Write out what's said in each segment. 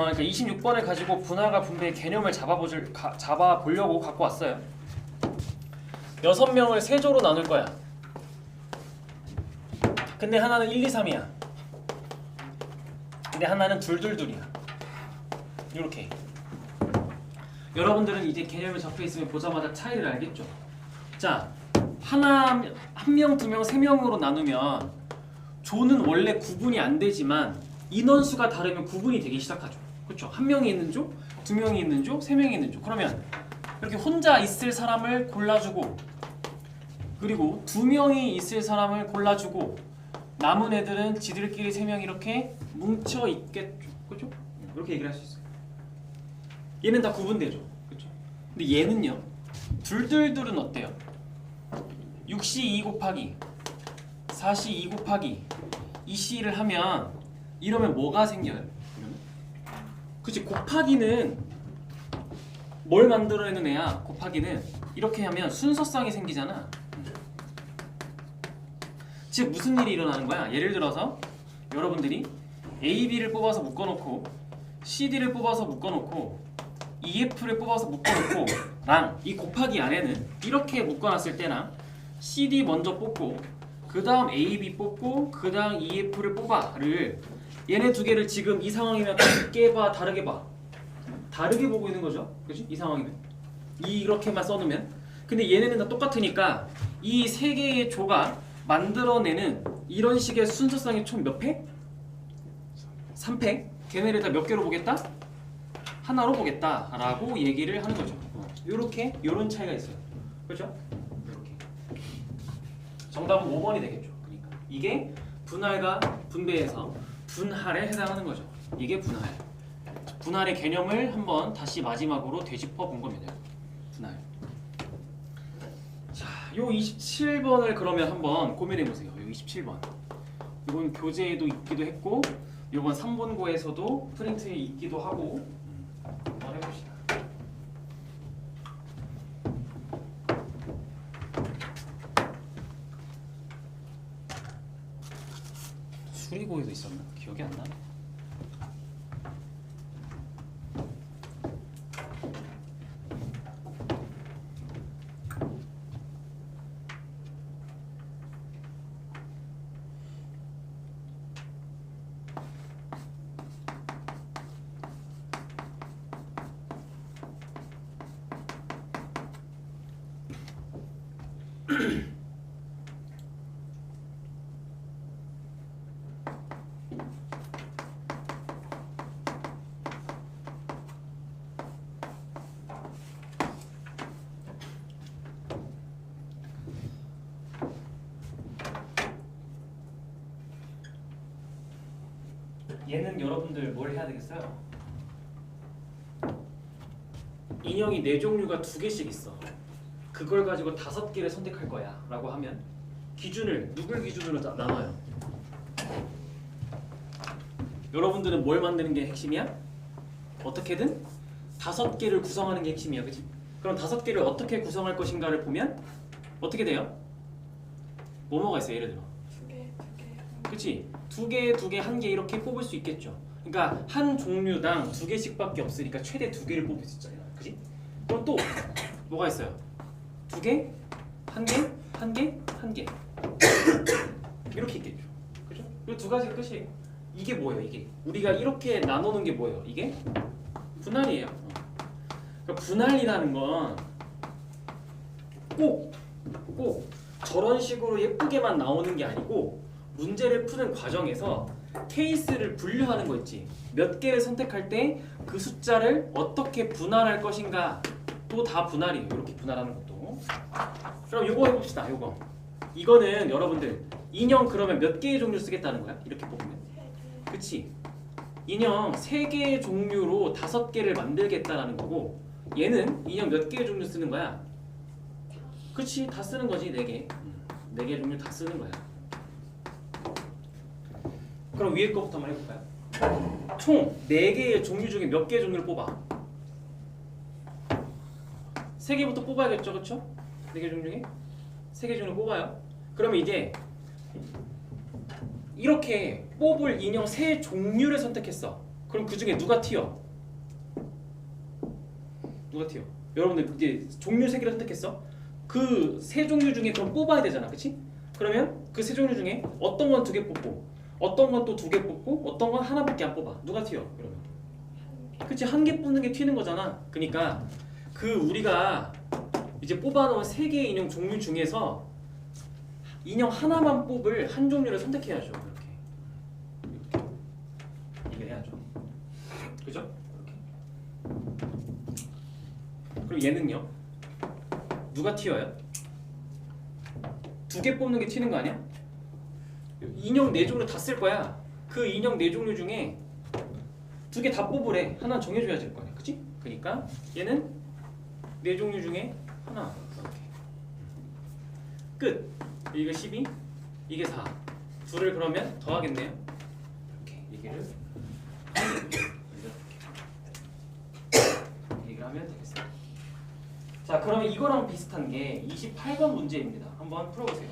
그러니까 26번을 가지고 분할과 분배의 개념을 잡아보려고 갖고 왔어요. 6명을 세조로 나눌 거야. 근데 하나는 1, 2, 3이야. 근데 하나는 2, 2, 2이야. 이렇게. 여러분들은 이제 개념이 적혀 있으면 보자마자 차이를 알겠죠? 자, 한 명, 2명, 3명으로 나누면 조는 원래 구분이 안 되지만 인원수가 다르면 구분이 되기 시작하죠. 그렇죠? 한 명이 있는 조, 2명이 있는 조, 3명이 있는 조. 그러면 이렇게 혼자 있을 사람을 골라주고, 그리고 2명이 있을 사람을 골라주고, 남은 애들은 지들끼리 3명 이렇게 뭉쳐 있겠죠. 그렇죠? 이렇게 얘기를 할 수 있어요. 얘는 다 구분되죠. 그렇죠? 근데 얘는요. 2, 2, 2은 어때요? 6C 2 곱하기 4C 2 곱하기 2C를 하면 이러면 뭐가 생겨요? 그치, 곱하기는 뭘 만들어내는 애야? 곱하기는 이렇게 하면 순서쌍이 생기잖아. 즉 무슨 일이 일어나는 거야? 예를 들어서 여러분들이 A, B를 뽑아서 묶어놓고 CD를 뽑아서 묶어놓고 EF를 뽑아서 묶어놓고 랑 이 곱하기 안에는 이렇게 묶어놨을 때랑 CD 먼저 뽑고 그 다음 AB 뽑고 그 다음 EF를 뽑아를 얘네 두 개를 지금 이 상황이면 같게 봐, 다르게 봐. 다르게 보고 있는 거죠. 그치? 이 상황이면. 이렇게만 써놓으면. 근데 얘네는 다 똑같으니까 이 세 개의 조가 만들어내는 이런 식의 순서쌍이 총 몇 팩? 3팩. 걔네를 다 몇 개로 보겠다? 하나로 보겠다 라고 얘기를 하는 거죠. 요렇게 요런 차이가 있어요. 그렇죠? 이렇게. 정답은 5번이 되겠죠. 그러니까 이게 분할과 분배에서 분할에 해당하는 거죠. 이게 분할. 분할의 개념을 한번 다시 마지막으로 되짚어 본 겁니다. 분할. 자, 요 27번을 그러면 한번 고민해 보세요. 요 27번. 이건 교재에도 있기도 했고, 요번 3본고에서도 프린트에 있기도 하고. 한번 해봅시다. 수리고에도 있었나? 기억이 안 나네. 얘는 여러분들 뭘 해야 되겠어요? 인형이 4종류가 2개씩 있어. 그걸 가지고 5개를 선택할 거야 라고 하면 기준을 누굴 기준으로 나눠요? 여러분들은 뭘 만드는 게 핵심이야? 어떻게든 5개를 구성하는 게 핵심이야. 그치? 그럼 5개를 어떻게 구성할 것인가를 보면 어떻게 돼요? 뭐가 있어요? 예를 들어 그치? 2개, 2개, 1개 이렇게 뽑을 수 있겠죠. 그러니까 한 종류당 2개씩밖에 없으니까 최대 2개를 뽑을 수 있잖아요. 그치? 그럼 또 뭐가 있어요? 2개, 1개, 1개, 1개 이렇게 있겠죠. 그죠? 이 2가지가 끝이에요. 이게 뭐예요? 이게 우리가 이렇게 나누는 게 뭐예요? 이게 분할이에요. 그러니까 분할이라는 건 꼭 저런 식으로 예쁘게만 나오는 게 아니고 문제를 푸는 과정에서 케이스를 분류하는 거 있지. 몇 개를 선택할 때 그 숫자를 어떻게 분할할 것인가 또 다 분할이에요. 이렇게 분할하는 것도. 그럼 요거 해봅시다. 요거. 이거는 여러분들 인형 그러면 몇 개의 종류 쓰겠다는 거야? 이렇게 뽑으면. 그치? 인형 3개의 종류로 5개를 만들겠다라는 거고 얘는 인형 몇 개의 종류 쓰는 거야? 그치? 다 쓰는 거지. 4개. 4개의 종류 다 쓰는 거야. 그럼 위에 거부터 한번 해볼까요? 총 4개의 종류 중에 몇 개의 종류를 뽑아? 3개부터 뽑아야겠죠? 그쵸? 4개 종류 중에? 3개 종류 뽑아요. 그러면 이제 이렇게 뽑을 인형 3종류를 선택했어. 그럼 그 중에 누가 튀어? 누가 튀어? 여러분들 이제 종류 세 개를 선택했어. 그 세 종류 중에 그럼 뽑아야 되잖아, 그렇지? 그러면 그 세 종류 중에 어떤 건 두 개 뽑고, 어떤 건 또 두 개 뽑고, 어떤 건 하나밖에 안 뽑아. 누가 튀어? 그러면, 그렇지? 한 개 뽑는 게 튀는 거잖아. 그러니까 그 우리가 이제 뽑아놓은 세 개의 인형 종류 중에서 인형 하나만 뽑을 한 종류를 선택해야죠. 이렇게 이게 해야죠. 그죠? 이렇게. 그리고 얘는요? 누가 튀어요? 두 개 뽑는 게 튀는 거 아니야? 인형 네 종류 다 쓸 거야. 그 인형 네 종류 중에 두 개 다 뽑으래. 하나 정해줘야 될 거 아니야, 그치? 그러니까 얘는 네 종류 중에 하나. 이렇게. 끝. 이게 12, 이게 4. 둘을 그러면 더하겠네요. 이렇게 얘기를 하면 되겠어요. 자, 그러면 이거랑 비슷한 게 28번 문제입니다. 한번 풀어보세요.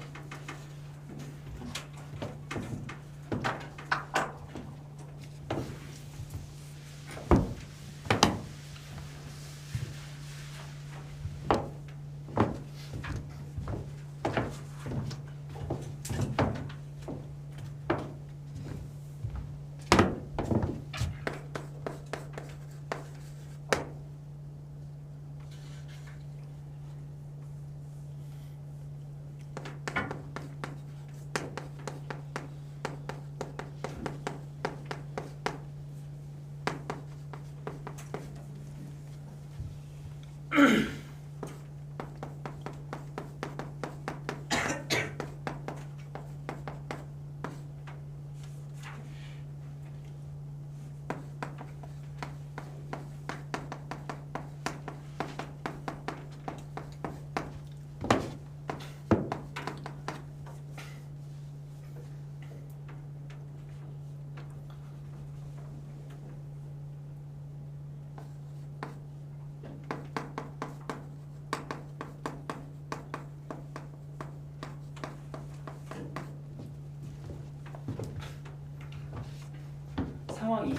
상황이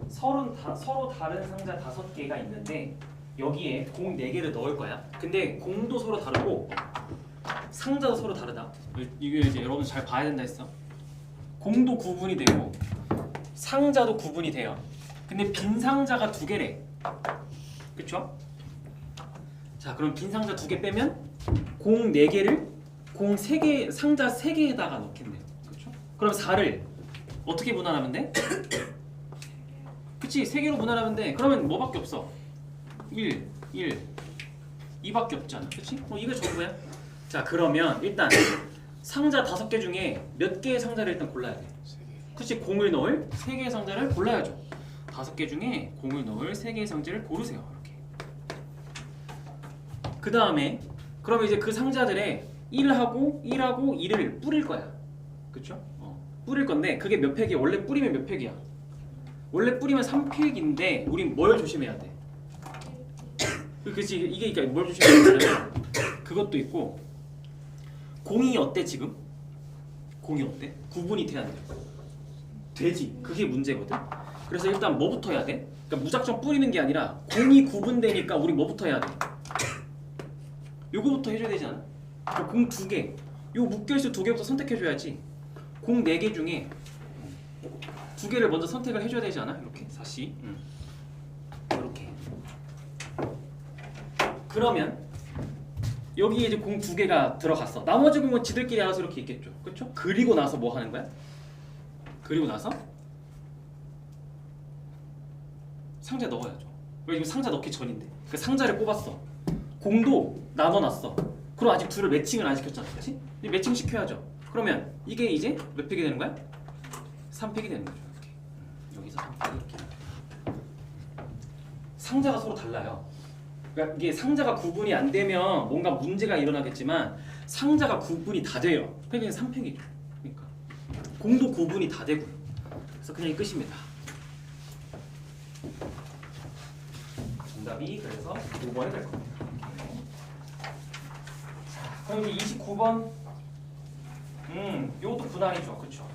서로 다른 상자 5개가 있는데 여기에 공 4개를 넣을 거야. 근데 공도 서로 다르고 상자도 서로 다르다. 이게 이제 여러분 잘 봐야 된다 했어. 공도 구분이 되고 상자도 구분이 돼요. 근데 빈 상자가 2개래. 그쵸? 자, 그럼 빈 상자 2개 빼면 공 4개를 공 3개, 상자 3개에다가 넣겠네요. 그쵸? 그럼 4를 어떻게 분할하면 돼? 그치, 3개로 분할하면 돼. 그러면 뭐밖에 없어? 1, 2밖에 없잖아. 그치? 이게 전부야. 자, 그러면 일단 상자 5개 중에 몇 개의 상자를 일단 골라야 돼? 3개. 그치, 공을 넣을 3개의 상자를 골라야죠. 5개 중에 공을 넣을 3개의 상자를 고르세요. 이렇게. 그 다음에 그러면 이제 그 상자들에 1하고 2를 뿌릴 거야. 그쵸? 뿌릴 건데 그게 몇 팩이야? 원래 뿌리면 몇 팩이야? 원래 뿌리면 3팩인데 우린 뭘 조심해야 돼? 그치, 이게 그러니까 뭘 조심해야 되냐면 그것도 있고 공이 어때 지금? 공이 어때? 구분이 돼야 돼. 되지. 그게 문제거든. 그래서 일단 뭐부터 해야 돼? 그러니까 무작정 뿌리는 게 아니라 공이 구분되니까 우리 뭐부터 해야 돼? 요거부터 해줘야 되지 않아? 그러니까 공 2개, 요 묶여있을 2개부터 선택해줘야지. 공 4개 중에 2개를 먼저 선택을 해줘야 되지 않아? 이렇게 다시 이렇게. 그러면 여기에 이제 공 2개가 들어갔어. 나머지 공은 지들끼리 알아서 이렇게 있겠죠. 그렇죠? 그리고 나서 뭐 하는 거야? 그리고 나서 상자에 넣어야죠. 왜 지금 상자 넣기 전인데. 그 상자를 뽑았어. 공도 나눠놨어. 그럼 아직 둘을 매칭을 안 시켰잖아. 그렇지? 매칭 시켜야죠. 그러면 이게 이제 몇 팩이 되는 거야? 3팩이 되는 거죠. 이렇게. 여기서 3팩이 이렇게. 상자가 서로 달라요. 그러니까 이게 상자가 구분이 안 되면 뭔가 문제가 일어나겠지만 상자가 구분이 다 돼요. 그러니까 3팩이죠. 그러니까 공도 구분이 다 되고요. 그래서 그냥 이 끝입니다. 정답이 그래서 5번이 될 겁니다. 자, 그럼 이제 29번. 이것도 분할이죠, 그렇죠?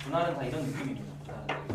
분할은 다 이런 느낌입니다. 분할은.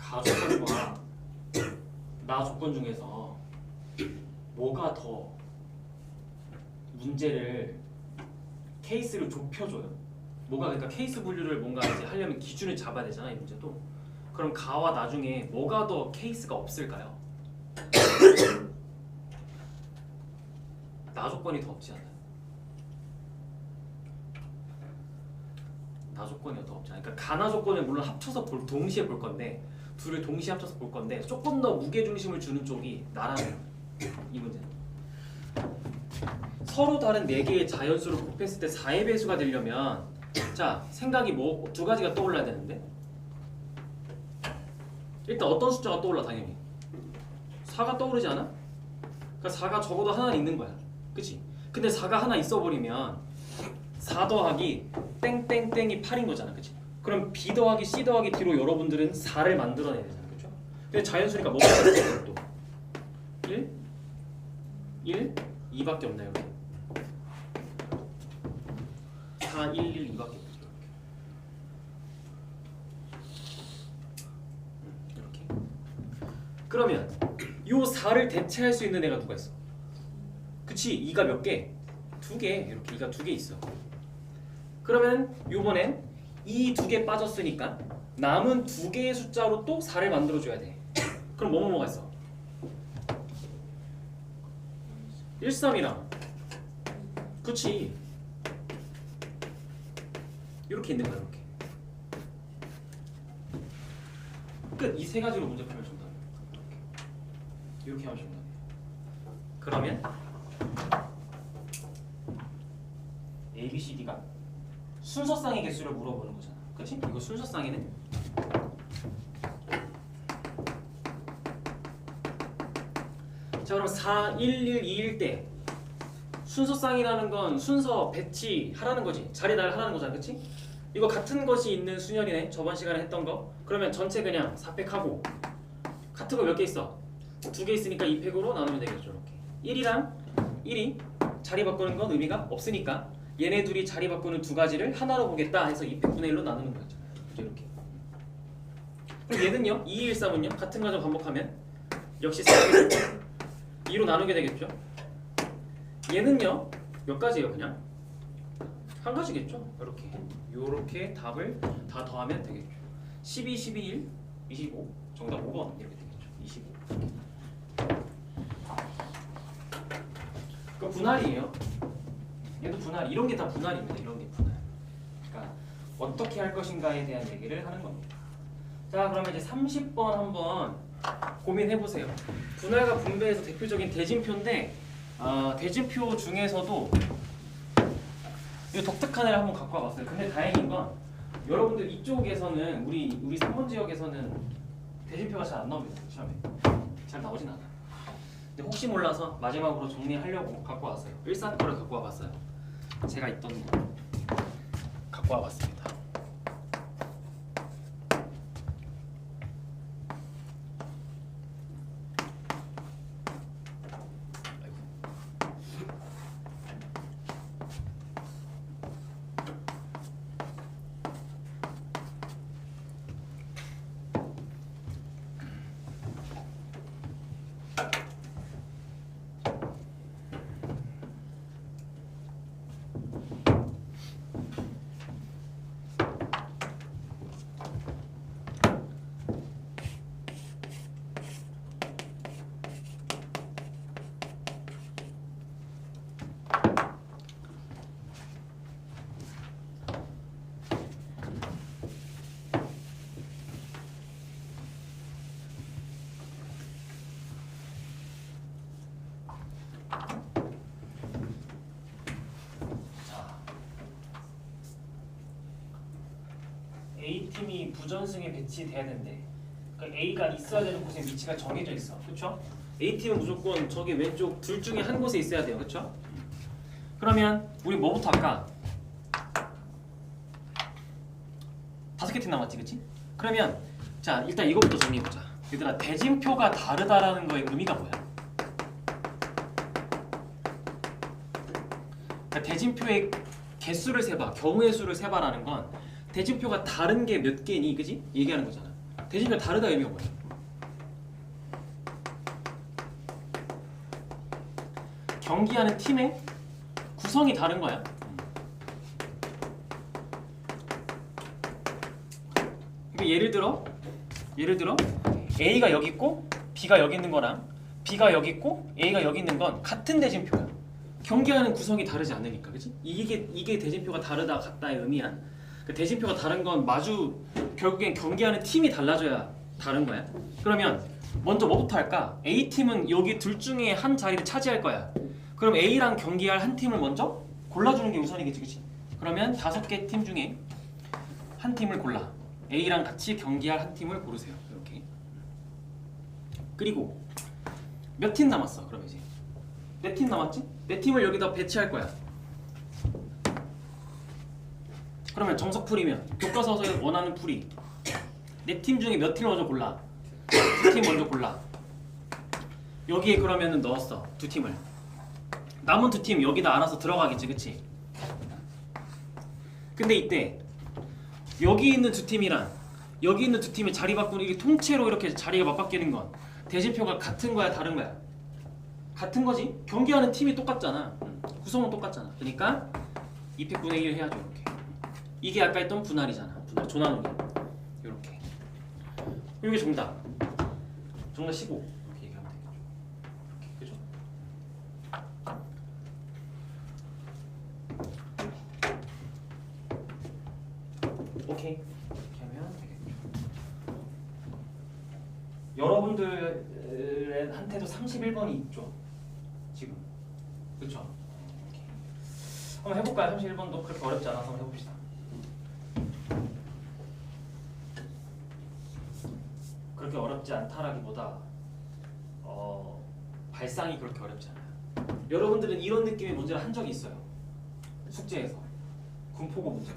가 조건과 나 조건 중에서 뭐가 더 문제를 케이스를 좁혀줘요? 뭐가 그러니까 케이스 분류를 뭔가 이제 하려면 기준을 잡아야 되잖아 이 문제도. 그럼 가와 나 중에 뭐가 더 케이스가 없을까요? 나 조건이 더 없지 않아요? 나 조건이 더 없지 않아요? 그러니까 가나 조건은 물론 합쳐서 동시에 볼 건데 둘을 동시에 합쳐서 볼 건데 조금 더 무게 중심을 주는 쪽이 나라는 이 문제는. 서로 다른 4개의 자연수를 곱했을 때 4의 배수가 되려면 자 생각이 뭐 두 가지가 떠올라야 되는데 일단 어떤 숫자가 떠올라 당연히 4가 떠오르지 않아? 그러니까 4가 적어도 하나 있는 거야 그치? 근데 4가 하나 있어버리면 4 더하기 땡땡땡이 8인 거잖아 그치? 그럼 B 더하기 C 더하기 D로 여러분들은 4를 만들어내야 되잖아 그쵸? 근데 자연수니까 뭐가 있지 또? 1, 1, 2밖에 없나요? 4, 1, 1, 2밖에 없죠 이렇게. 그러면 요 4를 대체할 수 있는 애가 누가 있어? 그치? 2가 몇 개? 2개 이렇게 2가 2개 있어. 그러면 요번엔 이 2개 빠졌으니까 남은 2개의 숫자로 또 4를 만들어줘야 돼. 그럼 뭐가 있어? 1, 3이랑 그치? 이렇게 있는 거야 이렇게. 끝! 이 세 가지로 문제 풀면 정답이야. 이렇게 하면 정답이야. 그러면 A, B, C, D가 순서쌍의 개수를 물어보는 거잖아. 그치? 이거 순서쌍이네. 자 그럼 4, 1, 1, 2일 때 순서쌍이라는 건 순서 배치하라는 거지. 자리 나열하라는 거잖아. 그치? 이거 같은 것이 있는 순열이네. 저번 시간에 했던 거. 그러면 전체 그냥 4팩하고 같은 거 몇 개 있어? 2개 있으니까 2팩으로 나누면 되겠죠. 이렇게 1이랑 1이 자리 바꾸는 건 의미가 없으니까 얘네 둘이 자리 바꾸는 두 가지를 하나로 보겠다 해서 2팩분의 1로 나누는 거죠. 이렇게. 그럼 얘는요? 2, 1, 3은요? 같은 과정 반복하면 역시 4팩 2로 나누게 되겠죠. 얘는요? 몇 가지예요 그냥? 한 가지겠죠. 요렇게 답을 다 더하면 되겠죠. 12, 12, 1, 25 정답 5번 이렇게 되겠죠. 25 그 분할이에요. 얘도 분할. 이런 게 다 분할입니다. 이런 게 분할. 그러니까 어떻게 할 것인가에 대한 얘기를 하는 겁니다. 자 그러면 이제 30번 한번 고민해 보세요. 분할과 분배에서 대표적인 대진표인데 대진표 중에서도 이 독특한 애를 한번 갖고 와봤어요. 근데 다행인 건 여러분들 이쪽에서는 우리 3번 지역에서는 대진표가 잘 안 나옵니다. 시험에 잘 나오진 않아. 근데 혹시 몰라서 마지막으로 정리하려고 갖고 왔어요. 일산 거를 갖고 와봤어요. 제가 있던 거 갖고 와봤습니다. A팀이 부전승에 배치돼야 되는데 그러니까 A가 있어야 되는 곳에 위치가 정해져 있어. 그렇죠? A팀은 무조건 저기 왼쪽 둘 중에 한 곳에 있어야 돼요. 그렇죠? 그러면 우리 뭐부터 할까? 5개 팀 남았지. 그치? 그러면 자 일단 이거부터 정리해보자. 얘들아 대진표가 다르다라는 거의 의미가 뭐야? 그러니까 대진표의 개수를 세봐, 경우의 수를 세봐라는 건 대진표가 다른 게 몇 개니, 그지? 얘기하는 거잖아. 대진표가 다르다 의미가 뭐야? 경기하는 팀의 구성이 다른 거야. 그러니까 예를 들어 A가 여기 있고 B가 여기 있는 거랑 B가 여기 있고 A가 여기 있는 건 같은 대진표야. 경기하는 구성이 다르지 않으니까, 그렇지? 이게 대진표가 다르다 같다의 의미야. 그 대진표가 다른 건 결국엔 경기하는 팀이 달라져야 다른 거야. 그러면 먼저 뭐부터 할까? A 팀은 여기 둘 중에 한 자리를 차지할 거야. 그럼 A랑 경기할 한 팀을 먼저 골라주는 게 우선이겠지, 그렇지? 그러면 5개 팀 중에 한 팀을 골라. A랑 같이 경기할 한 팀을 고르세요. 이렇게. 그리고 몇 팀 남았어? 그럼 이제 몇 팀 남았지? 내 팀을 여기다 배치할 거야. 그러면 정석풀이면 교과서에서 원하는 풀이. 내 팀 중에 몇 팀을 먼저 골라? 2팀 먼저 골라. 여기에 그러면은 넣었어. 2팀을. 남은 2팀 여기다 알아서 들어가겠지, 그치? 근데 이때 여기 있는 2팀이랑 여기 있는 2팀의 자리 바꾸는 이게 통째로 이렇게 자리가 맞바뀌는 건 대진표가 같은 거야, 다른 거야? 같은 거지. 경기하는 팀이 똑같잖아. 구성은 똑같잖아. 그러니까 200분의 1 해야죠, 이렇게. 이게 아까 했던 분할이잖아. 분할, 조나누기. 이렇게. 이게 정답. 정답 15. 이렇게 얘기하면 되겠죠. 그죠? 오케이. 이렇게 하면 되겠죠. 여러분들한테도 31번이 있죠. 지금. 그렇죠? 한번 해볼까요? 31번도 그렇게 어렵지 않아서 한번 해봅시다. 그렇게 어렵지 않다라기보다 발상이 그렇게 어렵지 않아요. 여러분들은 이런 느낌의 문제를 한 적이 있어요. 숙제에서. 군포고 문제.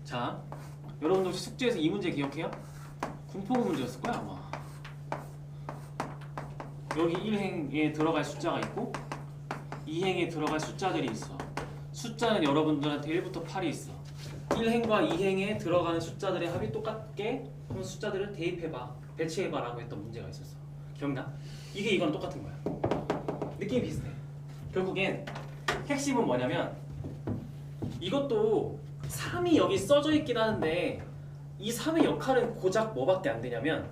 자, 여러분들 혹시 숙제에서 이 문제 기억해요? 군포구 문제였을 거야 아마. 여기 1행에 들어갈 숫자가 있고 2행에 들어갈 숫자들이 있어. 숫자는 여러분들한테 1부터 8이 있어. 1행과 2행에 들어가는 숫자들의 합이 똑같게 그런 숫자들을 대입해봐, 배치해봐 라고 했던 문제가 있었어. 기억나? 이거랑 똑같은 거야. 느낌이 비슷해. 결국엔 핵심은 뭐냐면 이것도 3이 여기 써져 있긴 하는데 이 3의 역할은 고작 뭐밖에 안 되냐면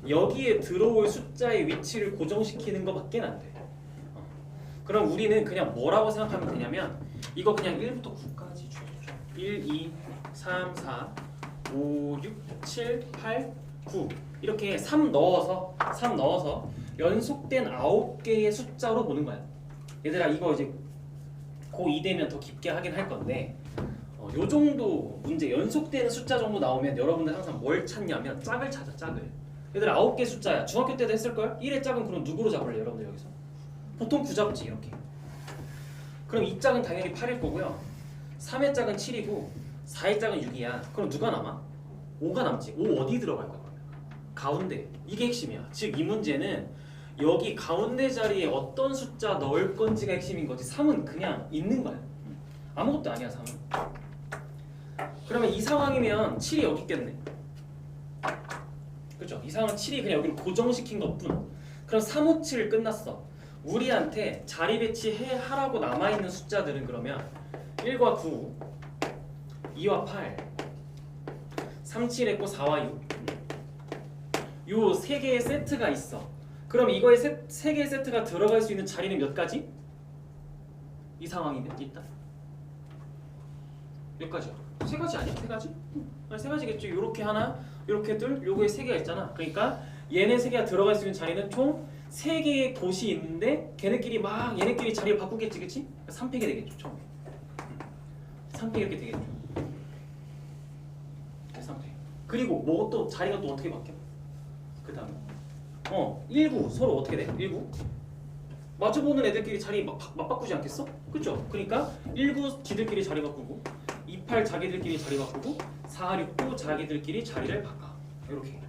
여기에 들어올 숫자의 위치를 고정시키는 것밖에 안 돼. 그럼 우리는 그냥 뭐라고 생각하면 되냐면 이거 그냥 1부터 9까지 줘. 1, 2, 3, 4, 5, 6, 7, 8, 9 이렇게 3 넣어서 연속된 9개의 숫자로 보는 거야. 얘들아 이거 이제 고2 되면 더 깊게 하긴 할 건데 요 정도 문제 연속되는 숫자 정도 나오면 여러분들 항상 뭘 찾냐면 짝을 찾아. 짝을. 얘들 9개 숫자야. 중학교 때도 했을걸? 1의 짝은 그럼 누구로 잡을래 여러분들 여기서? 보통 9 잡지 이렇게. 그럼 2 짝은 당연히 8일 거고요. 3의 짝은 7이고 4의 짝은 6이야. 그럼 누가 남아? 5가 남지. 5 어디 들어갈 거야 그러면? 가운데. 이게 핵심이야. 즉 이 문제는 여기 가운데 자리에 어떤 숫자 넣을 건지가 핵심인 거지. 3은 그냥 있는 거야. 아무것도 아니야 3은. 그러면 이 상황이면 7이 여기 있겠네. 그죠? 이 상황은 7이 그냥 여기를 고정시킨 것뿐. 그럼 3, 5, 7 끝났어. 우리한테 자리 배치해 하라고 남아있는 숫자들은 그러면 1과 9, 2와 8, 3, 7 했고 4와 6. 요 세 개의 세트가 있어. 그럼 이거에 세 개의 세트가 들어갈 수 있는 자리는 몇 가지? 이 상황이면 있다. 몇 가지야? 세 가지 아니야? 세 가지? 아니, 세 가지겠죠. 요렇게 하나, 요렇게 둘, 요거에 세 개가 있잖아. 그러니까 얘네 세 개가 들어갈 수 있는 자리는 총 세 개의 곳이 있는데 걔네끼리 막 얘네끼리 자리를 바꾸겠지, 그치? 3팩이 되겠죠, 처음에. 3팩 이렇게 되겠죠. 3팩. 그리고 뭐 또 자리가 또 어떻게 바뀌어? 그 다음에 19 서로 어떻게 돼? 19 마주보는 애들끼리 자리 맞바꾸지 않겠어? 그쵸? 그러니까 19 지들끼리 자리 바꾸고 28 자기들끼리 자리 바꾸고 469 자기들끼리 자리를 바꿔. 이렇게.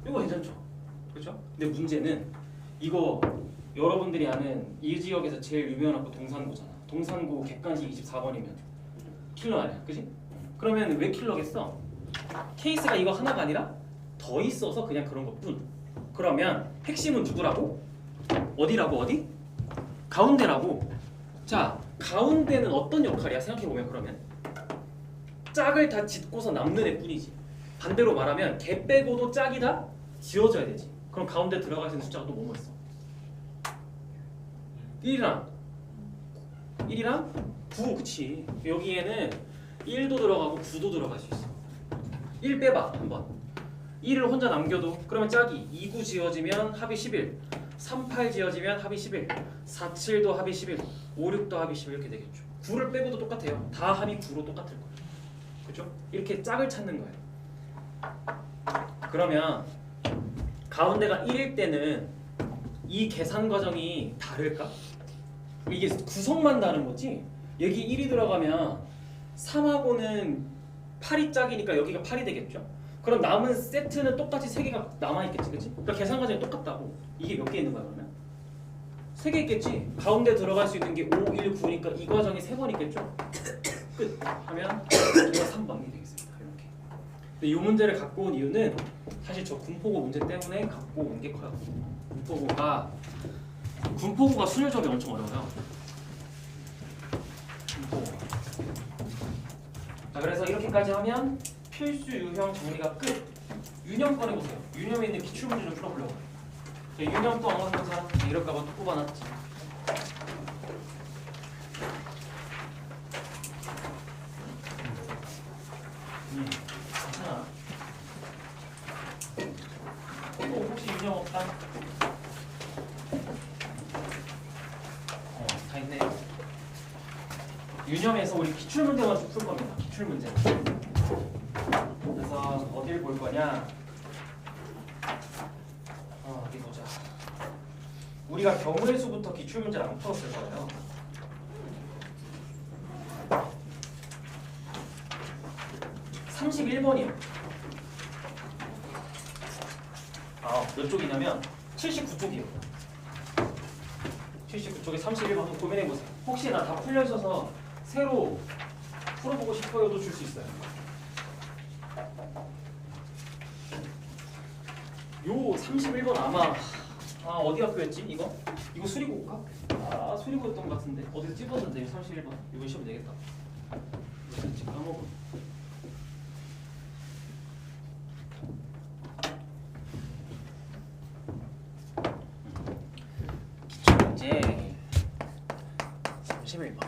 이거 괜찮죠? 그쵸? 근데 문제는 이거 여러분들이 아는 이 지역에서 제일 유명한 학교 동산고잖아. 동산고 객관식 24번이면 킬러 아니야, 그치? 그러면 왜 킬러겠어? 케이스가 이거 하나가 아니라 더 있어서 그냥 그런 것뿐. 그러면 핵심은 누구라고? 어디라고? 어디? 가운데라고. 자, 가운데는 어떤 역할이야? 생각해보면 그러면 짝을 다 짓고서 남는 애뿐이지. 반대로 말하면 걔 빼고도 짝이 다 지워져야 되지. 그럼 가운데 들어갈 수 있는 숫자가 또 뭐뭐 있어? 1이랑 9, 그치? 여기에는 1도 들어가고 9도 들어갈 수 있어. 1 빼봐 한번. 1을 혼자 남겨도 그러면 짝이 2, 9 지어지면 합이 11, 3, 8 지어지면 합이 11, 4, 7도 합이 11, 5, 6도 합이 11 이렇게 되겠죠. 9를 빼고도 똑같아요. 다 합이 9로 똑같을 거예요. 그죠? 이렇게 짝을 찾는 거예요. 그러면 가운데가 1일 때는 이 계산 과정이 다를까? 이게 구성만 다른 거지. 여기 1이 들어가면 3하고는 8이 짝이니까 여기가 8이 되겠죠. 그럼 남은 세트는 똑같이 3개가 남아있겠지, 그치? 그러니까 계산 과정이 똑같다고. 이게 몇 개 있는 거야 그러면? 3개 있겠지? 가운데 들어갈 수 있는 게 5, 1, 9니까 이 과정이 3번 있겠죠? 끝! 하면 이거 3번이 되겠습니다. 이렇게. 근데 이 문제를 갖고 온 이유는 사실 저 군포고 문제 때문에 갖고 온 게 커요. 군포고가 순열점이 엄청 어려워요. 군포고가. 자, 그래서 이렇게까지 하면 필수 유형 정리가 끝. 유형 꺼내보세요. 유형에 있는 기출문제 좀 풀어보려고. 유형 또 안 하는 사람 이럴까봐 또 뽑아놨지. 괜찮아. 또 혹시 유형 없다? 다 있네. 유형에서 우리 기출문제만 좀 풀 겁니다. 기출문제. 그래서 어딜 볼 거냐? 어디 보자. 우리가 경우의 수부터 기출문제를 안 풀었을 거예요. 아, 31번이요. 몇 쪽이냐면 79쪽이요. 79쪽에 31번 한번 고민해보세요. 혹시나 다 풀려있어서 새로 풀어보고 싶어요도 줄 수 있어요. 요 31번 아마 어디 학교였지 이거? 이거 수리고일까? 수리고였던 것 같은데 어디서 찝었는데 31번 이거 시험 되겠다. 이거 까먹어. 기출문제 31번.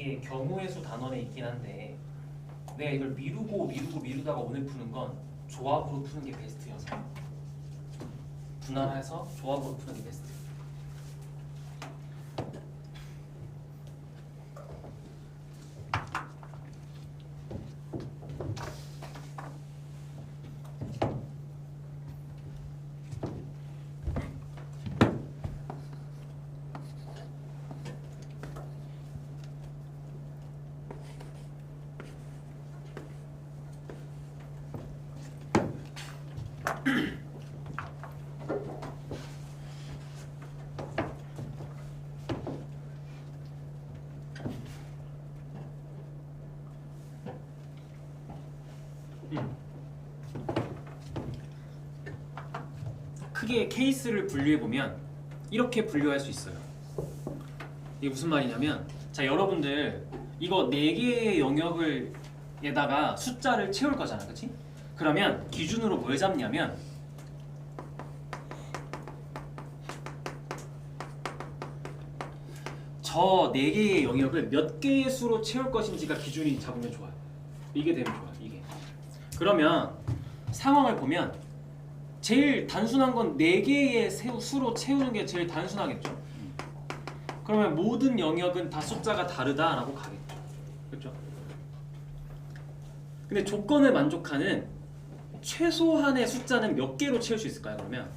이게 경우의 수 단원에 있긴 한데 내가 이걸 미루다가 오늘 푸는 건 조합으로 푸는 게 베스트여서 분할해서 조합으로 푸는 게 베스트. 크게 케이스를 분류해 보면 이렇게 분류할 수 있어요. 이게 무슨 말이냐면, 자 여러분들 이거 4개의 영역을 에다가 숫자를 채울 거잖아, 그렇지? 그러면 기준으로 뭘 잡냐면 저 4개의 영역을 몇 개의 수로 채울 것인지가 기준이 잡으면 좋아요. 이게 되면 좋아요. 이게. 그러면 상황을 보면 제일 단순한 건 4개의 수로 채우는 게 제일 단순하겠죠. 그러면 모든 영역은 다 숫자가 다르다라고 가겠죠. 그렇죠? 근데 조건을 만족하는 최소한의 숫자는 몇 개로 채울 수 있을까요? 그러면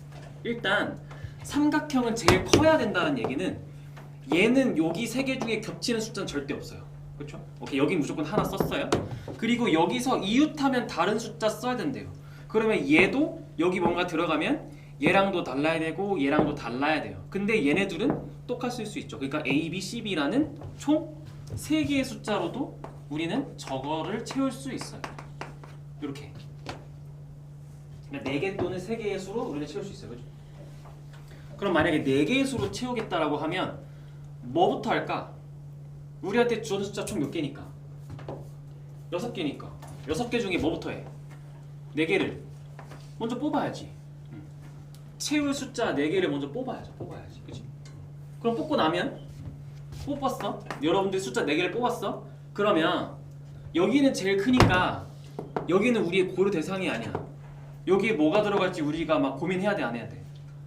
일단 삼각형은 제일 커야 된다는 얘기는 얘는 여기 3개 중에 겹치는 숫자는 절대 없어요. 그렇죠? 오케이, 여기 무조건 하나 썼어요. 그리고 여기서 이웃하면 다른 숫자 써야 된대요. 그러면 얘도 여기 뭔가 들어가면 얘랑도 달라야 되고 얘랑도 달라야 돼요. 근데 얘네들은 똑같을 수 있죠. 그러니까 A, B, C, B라는 총 3개의 숫자로도 우리는 저거를 채울 수 있어요. 이렇게. 그러니까 4개 또는 3개의 수로 우리는 채울 수 있어요. 그렇죠? 그럼 만약에 4개의 수로 채우겠다라고 하면 뭐부터 할까? 우리한테 주어진 숫자 총 몇 개니까? 6개니까 6개 중에 뭐부터 해? 4개를 먼저 뽑아야지. 채울 숫자 4개를 먼저 뽑아야지. 그치? 그럼 뽑고 나면 뽑았어? 여러분들 숫자 4개를 뽑았어? 그러면 여기는 제일 크니까 여기는 우리의 고려 대상이 아니야. 여기에 뭐가 들어갈지 우리가 막 고민해야 돼, 안 해야 돼?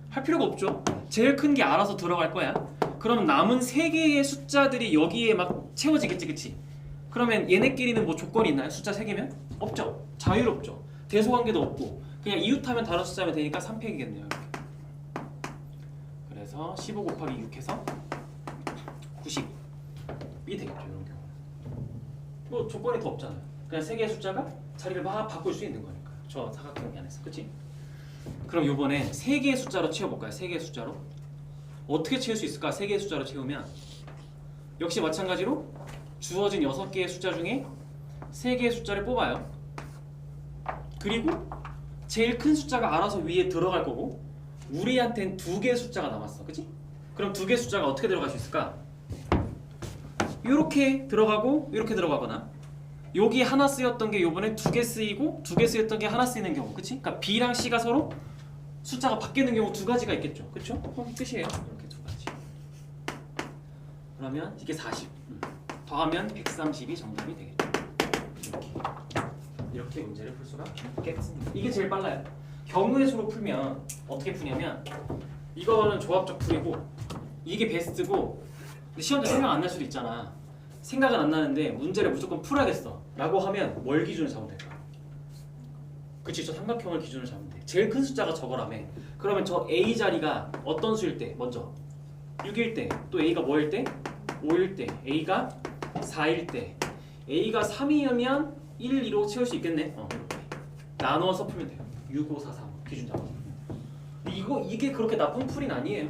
할 필요가 없죠. 제일 큰 게 알아서 들어갈 거야. 그럼 남은 3개의 숫자들이 여기에 막 채워지겠지, 그치? 그러면 얘네끼리는 뭐 조건이 있나요? 숫자 3개면? 없죠. 자유롭죠. 대소관계도 없고 그냥 이웃하면 다른 숫자면 되니까 3팩이겠네요. 이렇게. 그래서 15 곱하기 6 해서 90이 되겠죠. 이런 경우. 뭐 조건이 더 없잖아요. 그냥 3개의 숫자가 자리를 막 바꿀 수 있는 거니까. 저 사각형 안에서. 그치? 그럼 요번에 3개의 숫자로 채워볼까요? 3개의 숫자로. 어떻게 채울 수 있을까? 3개의 숫자로 채우면 역시 마찬가지로 주어진 6개의 숫자 중에 3개의 숫자를 뽑아요. 그리고 제일 큰 숫자가 알아서 위에 들어갈 거고 우리한텐 2개의 숫자가 남았어. 그치? 그럼 2개의 숫자가 어떻게 들어갈 수 있을까? 이렇게 들어가고 이렇게 들어가거나 여기 하나 쓰였던 게 요번에 2개 쓰이고 2개 쓰였던 게 하나 쓰이는 경우. 그치? 그러니까 B랑 C가 서로 숫자가 바뀌는 경우 2가지가 있겠죠. 그쵸? 그럼 끝이에요. 이렇게 2가지. 그러면 이게 40. 더하면 130이 정답이 되겠죠. 이렇게 문제를 풀 수가 있겠습니다. 이게 제일 빨라요. 경우의 수로 풀면 어떻게 푸냐면 이거는 조합적 풀이고 이게 베스트고 근데 시험자 생각 안 날 수도 있잖아. 생각은 안 나는데 문제를 무조건 풀어야겠어 라고 하면 뭘 기준으로 잡으면 될까? 그치, 저 삼각형을 기준으로 잡으면 돼. 제일 큰 숫자가 저거라며. 그러면 저 A 자리가 어떤 수일 때? 먼저 6일 때, 또 A가 뭐일 때? 5일 때, A가 4일 때, A가 3이면 1, 2로 채울 수 있겠네. 이렇게 나눠서 풀면 돼요. 6, 5, 4, 3 기준 잡아. 이게 그렇게 나쁜 풀이는 아니에요.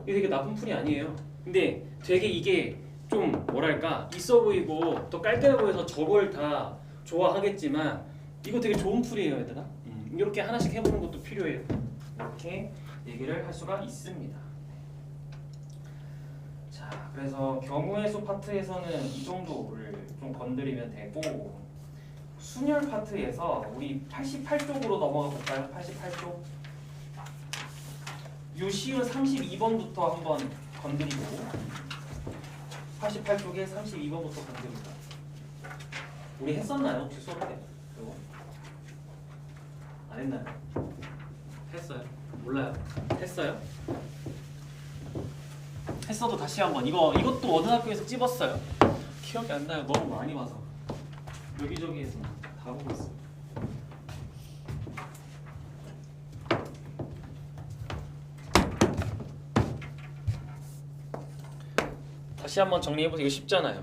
이게 되게 나쁜 풀이 아니에요. 근데 되게 이게 좀 뭐랄까 있어 보이고 더 깔끔해 보여서 저걸 다 좋아하겠지만 이거 되게 좋은 풀이에요, 얘들아. 이렇게 하나씩 해보는 것도 필요해요. 이렇게 얘기를 할 수가 있습니다. 자, 그래서 경우의 수 파트에서는 이 정도를 좀 건드리면 되고 순열 파트에서 우리 88쪽으로 넘어가 볼까요? 88쪽. 요 시은 32번부터 한번 건드리고 88쪽에 32번부터 공부입니다. 우리 했었나요? 혹시 수업 때? 이거 안 했나요? 했어요? 몰라요. 했어요? 했어도 다시 한번 이것도 어느 학교에서 찝었어요. 기억이 안 나요. 너무 많이 봐서 여기저기에서 다 보고 있어요. 다시 한번 정리해보세요. 이거 쉽잖아요.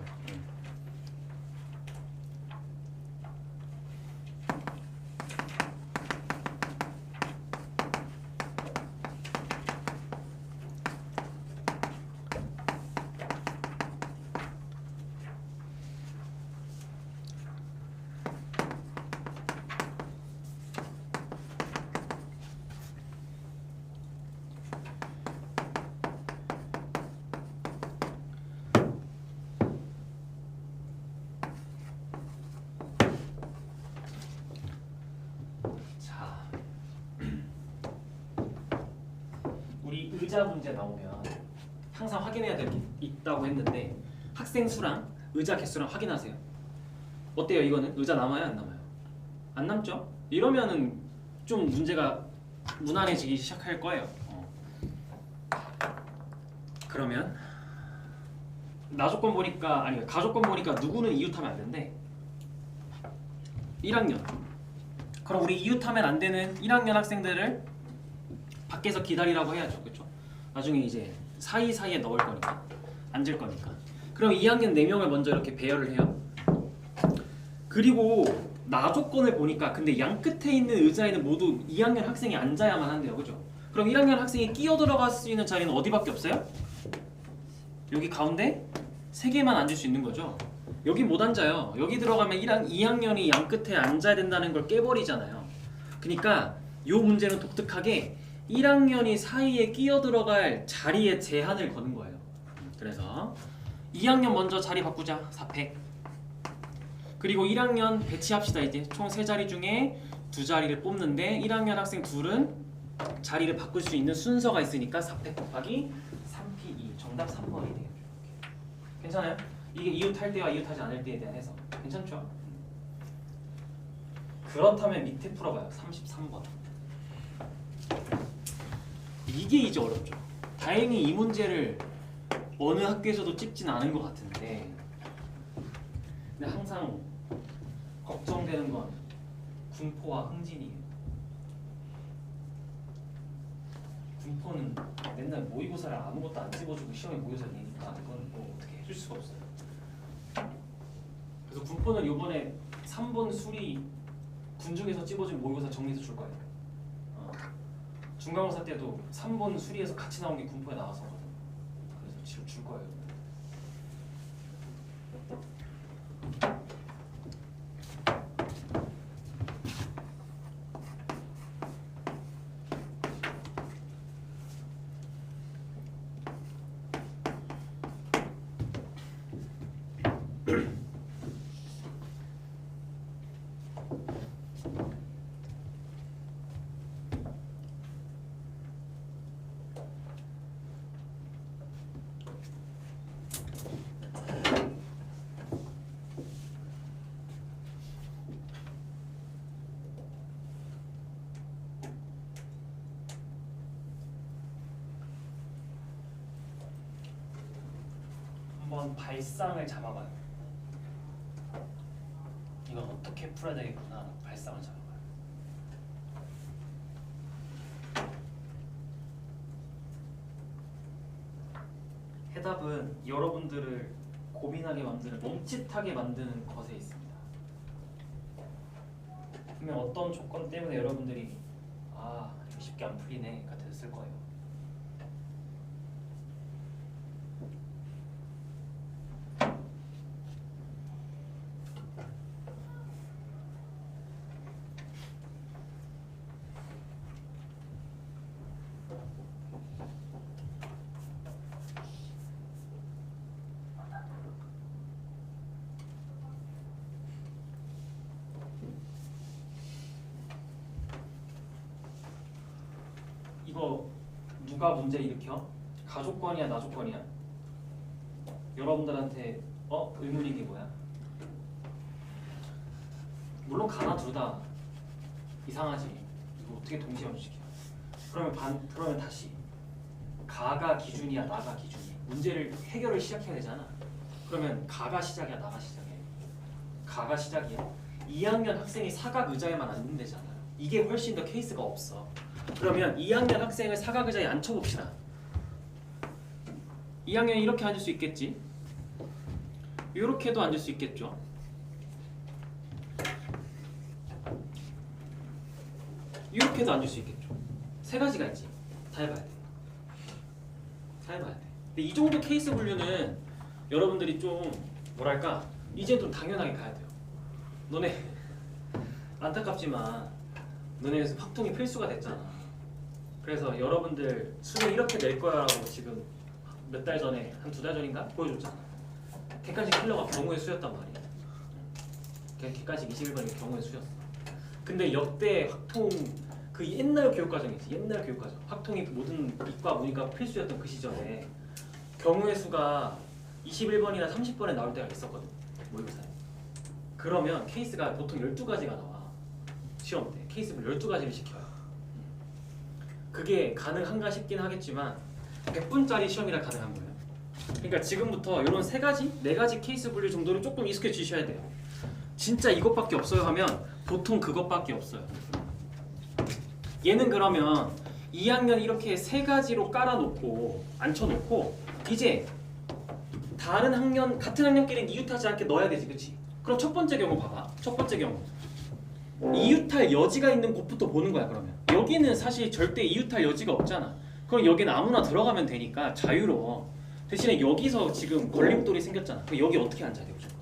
우리 의자 문제 나오면 항상 확인해야 될 게 있다고 했는데 학생 수랑 의자 개수랑 확인하세요. 어때요? 이거는 의자 남아요? 안 남아요? 안 남죠? 이러면은 좀 문제가 무난해지기 시작할 거예요. 그러면 나조건 보니까 아니 가조건 보니까 누구는 이웃하면 안 된대. 1학년. 그럼 우리 이웃하면 안 되는 1학년 학생들을 밖에서 기다리라고 해야죠. 그렇죠? 나중에 이제 사이사이에 넣을 거니까 앉을 거니까. 그럼 2학년 4명을 먼저 이렇게 배열을 해요. 그리고 나조건을 보니까 근데 양 끝에 있는 의자에는 모두 2학년 학생이 앉아야만 한대요. 그죠? 그럼 1학년 학생이 끼어 들어갈 수 있는 자리는 어디밖에 없어요? 여기 가운데 3개만 앉을 수 있는 거죠. 여기 못 앉아요. 여기 들어가면 2학년이 양 끝에 앉아야 된다는 걸 깨버리잖아요. 그러니까 이 문제는 독특하게 1학년이 사이에 끼어 들어갈 자리에 제한을 거는 거예요. 그래서 2학년 먼저 자리 바꾸자. 4팩. 그리고 1학년 배치합시다. 이제 총 3자리 중에 2자리를 뽑는데 1학년 학생 둘은 자리를 바꿀 수 있는 순서가 있으니까 4팩 곱하기 3P2 정답 3번이 돼요. 괜찮아요? 이게 이웃할 때와 이웃하지 않을 때에 대한 해석. 괜찮죠? 그렇다면 밑에 풀어봐요. 33번. 이게 이제 어렵죠. 다행히 이 문제를 어느 학교에서도 찝진 않은 것 같은데 근데 항상 걱정되는 건 군포와 흥진이에요. 군포는 맨날 모의고사를 아무것도 안 집어주고 시험에 모의고사 내니까 이건 뭐 어떻게 해줄 수가 없어요. 그래서 군포는 이번에 3번 수리 군 중에서 찝어준 모의고사 정리해서 줄 거예요. 중간고사 때도 3번 수리에서 같이 나온 게 군포에 나왔었거든. 그래서 줄 거예요. 한번 발상을 잡아봐요. 이건 어떻게 풀어야 되겠구나. 발상을 잡아봐요. 해답은 여러분들을 고민하게 만드는, 멈칫하게 만드는 것에 있습니다. 그러면 어떤 조건 때문에 여러분들이 아, 이거 쉽게 안 풀리네가 됐을 거예요. 이거 누가 문제 일으켜? 가족권이야, 나족권이야? 여러분들한테 의문인 게 뭐야? 물론 가나 둘 다 이상하지. 이거 어떻게 동시에 완주시켜? 그러면 다시 가가 기준이야, 나가 기준이야. 문제를 해결을 시작해야 되잖아. 그러면 가가 시작이야, 나가 시작이야? 가가 시작이야. 2학년 학생이 사각 의자에만 앉는 데잖아. 이게 훨씬 더 케이스가 없어. 그러면 2학년 학생을 사각 의자에 앉혀봅시다. 2학년이 이렇게 앉을 수 있겠지? 이렇게도 앉을 수 있겠죠? 이렇게도 앉을 수 있겠죠? 세 가지가 있지. 다 해봐야 돼. 다 해봐야 돼. 근데 이 정도 케이스 분류는 여러분들이 좀 뭐랄까 이제 좀 당연하게 가야 돼요. 너네 안타깝지만 너네 확통이 필수가 됐잖아. 그래서 여러분들 수능 이렇게 낼 거야라고 지금 몇 달 전에 한 2달 전인가 보여줬잖아. 객관식 킬러가 경우의 수였단 말이야. 객관식 21번이 경우의 수였어. 근데 역대 확통 그 옛날 교육과정이지. 옛날 교육과정. 확통이 모든 이과 문이과 필수였던 그 시절에 경우의 수가 21번이나 30번에 나올 때가 있었거든. 모의고사에. 그러면 케이스가 보통 12가지가 나와. 시험 때 케이스를 12가지를 시켜요. 그게 가능한가 싶긴 하겠지만 100분짜리 시험이라 가능한 거예요. 그러니까 지금부터 이런 3가지, 4가지 케이스 분류 정도를 조금 익숙해지셔야 돼요. 진짜 이것밖에 없어요 하면 보통 그것밖에 없어요. 얘는 그러면 2학년 이렇게 3가지로 깔아놓고 앉혀놓고 이제 다른 학년, 같은 학년끼리는 이웃하지 않게 넣어야 되지, 그치? 그럼 첫 번째 경우 봐봐. 첫 번째 경우 이웃할 여지가 있는 곳부터 보는 거야. 그러면 여기는 사실 절대 이웃할 여지가 없잖아. 그럼 여기는 아무나 들어가면 되니까 자유로워. 대신에 여기서 지금 걸림돌이 생겼잖아. 그럼 여기 어떻게 앉아야 돼? 무조건.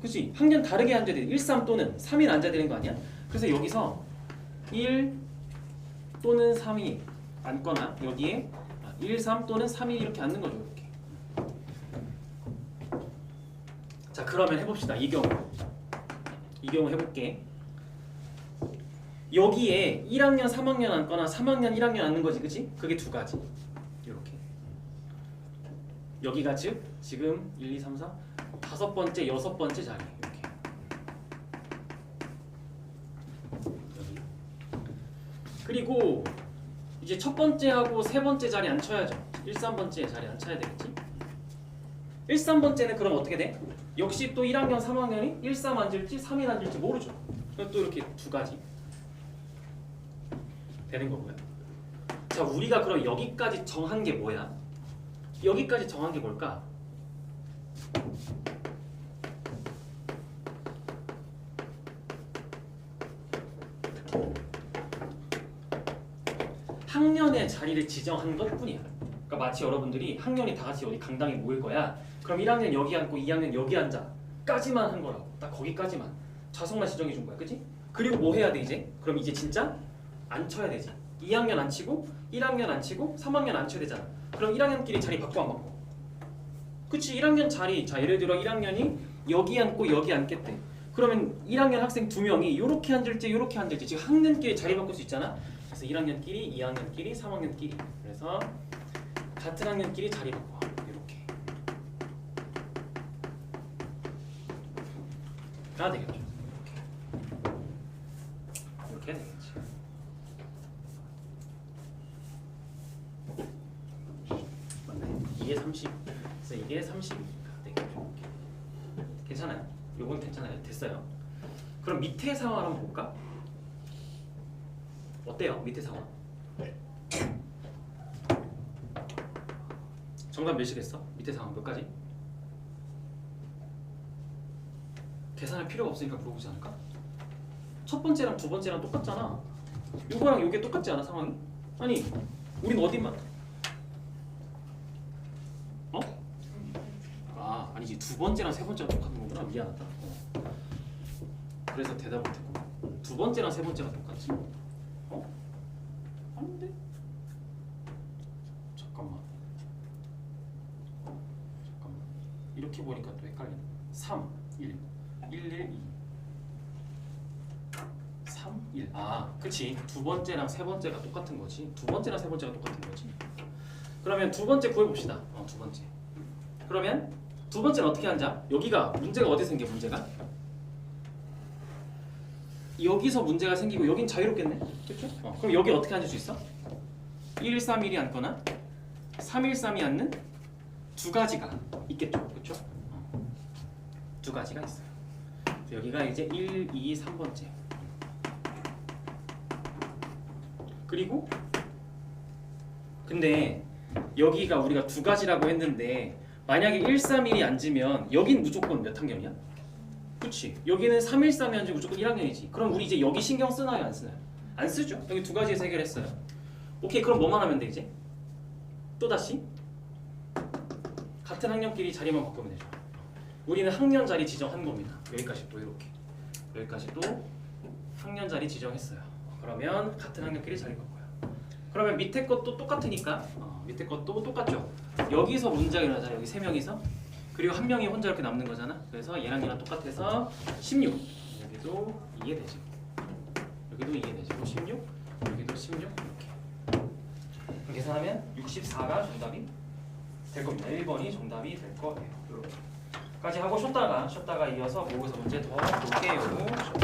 그치? 학년 다르게 앉아야 돼. 1, 3 또는 3인 앉아야 되는 거 아니야? 그래서 여기서 1 또는 3이 앉거나 여기에 1, 3 또는 3이 이렇게 앉는 거죠. 이렇게. 자, 그러면 해봅시다. 이 경우 해볼게. 여기에 1학년 3학년 앉거나 3학년 1학년 앉는 거지, 그치? 그게 2가지. 이렇게. 여기가 즉 지금 1, 2, 3, 4 5번째, 6번째 자리. 이렇게. 여기. 그리고 이제 첫 번째하고 세 번째 자리 앉혀야죠. 1, 3번째 자리 앉혀야 되겠지? 1, 3번째는 그럼 어떻게 돼? 역시 또 1학년 3학년이 1, 3 앉을지 3인 앉을지 모르죠. 그럼 또 이렇게 2가지 되는 거고요. 자, 우리가 그럼 여기까지 정한 게 뭐야? 여기까지 정한 게 뭘까? 학년의 자리를 지정한 것뿐이야. 그러니까 마치 여러분들이 학년이 다 같이 어디 강당에 모일 거야. 그럼 1학년 여기 앉고 2학년 여기 앉아 까지만 한 거라고. 딱 거기까지만 좌석만 지정해 준 거야. 그치? 그리고 뭐 해야 돼 이제? 그럼 이제 진짜 앉혀야 되지. 2학년 앉히고 1학년 앉히고 3학년 앉혀야 되잖아. 그럼 1학년끼리 자리 바꿔 안 바꿔? 그치? 1학년 자리, 자 예를 들어 1학년이 여기 앉고 여기 앉겠대. 그러면 1학년 학생 2명이 요렇게 앉을지 요렇게 앉을지 지금 학년끼리 자리 바꿀 수 있잖아. 그래서 1학년끼리, 2학년끼리, 3학년끼리. 그래서 같은 학년끼리 자리 바꿔. 이렇게. 가 되겠죠. 이렇게 되겠지. 맞네. 이게 30. 그래서 이게 30가 되겠죠. 괜찮아요? 요건 괜찮아요. 됐어요. 그럼 밑에 상황 한번 볼까? 어때요? 밑에 상황. 정답 몇이겠어? 밑에 상황 몇 가지? 계산할 필요가 없으니까 물어보지 않을까? 첫 번째랑 두 번째랑 똑같잖아. 요거랑 요게 똑같지 않아 상황이? 아니 우린 어디만 아니지 두 번째랑 세 번째가 똑같은 거구나. 미안하다. 그래서 대답 못했고 두 번째랑 세 번째가 똑같지? 아닌데? 잠깐만 이렇게 보니까 또 헷갈리네. 3, 1, 1, 1, 2 3, 1 그치 두 번째랑 세 번째가 똑같은 거지. 두 번째랑 세 번째가 똑같은 거지. 그러면 두 번째 구해봅시다. 두 번째 그러면 두 번째는 어떻게 앉아? 여기가 문제가 어디 생겨? 문제가 여기서 문제가 생기고 여긴 자유롭겠네? 그렇죠? 그럼 여기 어떻게 앉을 수 있어? 131이 앉거나 313이 앉는 두 가지가 있겠죠? 그렇죠? 두 가지가 있어요. 여기가 이제 1, 2, 3번째. 그리고 근데 여기가 우리가 두 가지라고 했는데 만약에 131이 앉으면 여긴 무조건 몇 학년이야? 그치? 여기는 313이 앉으면 무조건 1학년이지. 그럼 우리 이제 여기 신경 쓰나요? 안 쓰나요? 안 쓰죠. 여기 두 가지에서 해결했어요. 오케이, 그럼 뭐만 하면 돼 이제? 또다시 같은 학년끼리 자리만 바꾸면 되죠. 우리는 학년 자리 지정한 겁니다. 여기까지 또 이렇게 여기까지 또 학년 자리 지정했어요. 그러면 같은 학년끼리 자리 바꿔요. 그러면 밑에 것도 똑같으니까 밑에 것도 똑같죠. 여기서 문제가 일어나잖아요. 여기 세 명이서. 그리고 한 명이 혼자 이렇게 남는 거잖아. 그래서 얘랑 얘랑 똑같아서 16. 여기도 2에 되죠. 여기도 2에 되죠. 16. 여기도 16. 이렇게. 그럼 계산하면 64가 정답이 될 겁니다. 1번이 정답이 될 거예요. 이렇게까지 하고 쉬었다가 이어서 모의고사 문제 더 볼게요.